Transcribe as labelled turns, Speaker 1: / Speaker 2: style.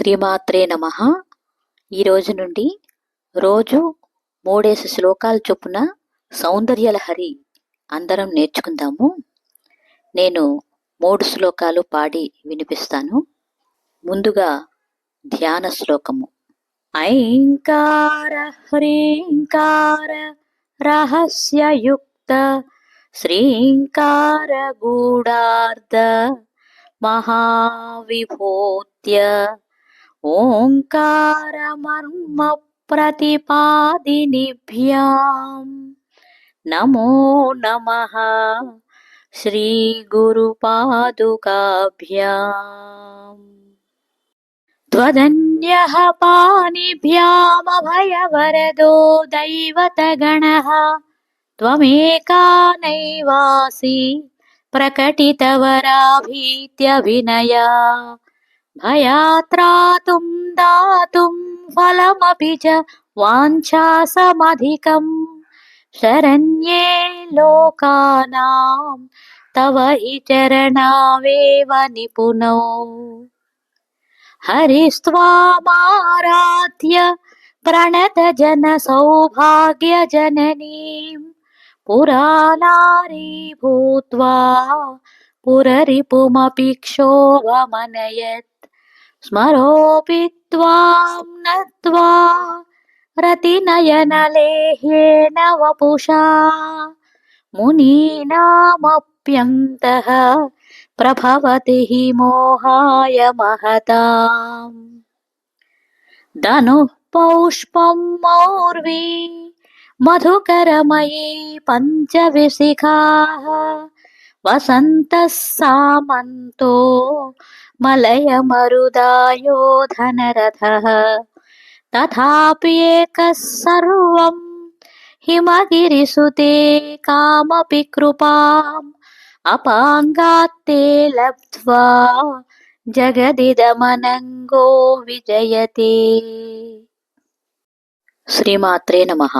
Speaker 1: శ్రీమాత్రే నమః. ఈరోజు నుండి రోజు 3 శ్లోకాలు చొప్పున సౌందర్యలహరి అందరం నేర్చుకుందాము. నేను 3 శ్లోకాలు పాడి వినిపిస్తాను. ముందుగా ధ్యాన శ్లోకము. ఐంకార హ్రీంకార రహస్యయుక్త శ్రీంకార గూఢార్ధ మహావిభూత్య ఓంకార మర్మ ప్రతిపాదినిభ్యాం నమో నమః శ్రీ గురు పాదుకాభ్యాం. త్వదన్యః పాణిభ్యామభయవరదో దైవతగణః త్వమేకా నైవాసి ప్రకటితవరాభీత్యభినయా భయాత్రాతుం దాతుం ఫలమపి చ వాంఛాసమధికం శరణ్యే లోకానాం తవ హి చరణావేవ నిపునౌ. హరిస్త్వామారాధ్య ప్రణతజన సౌభాగ్యజననీం పురానారీ భూత్వా పురరిపుమపి క్షోభమనయత్ స్మరోపి త్వాం నత్వా రతినయనలేహ్యేన వపుషా మునీనామప్యంతః ప్రభవతి హి మోహాయ మహతాం. ధనుః పౌష్పం మౌర్వీ మధుకరమయీ పంచవిశిఖాః వసంతః సామంతో మలయమరుదాయో ధనరథః తథాప్యేకः సర్వం హిమగిరిసుతే కామపి కృపాం అపాంగాత్తే లబ్ధ్వా జగదిదమనంగో విజయతే. శ్రీమాత్రే నమః.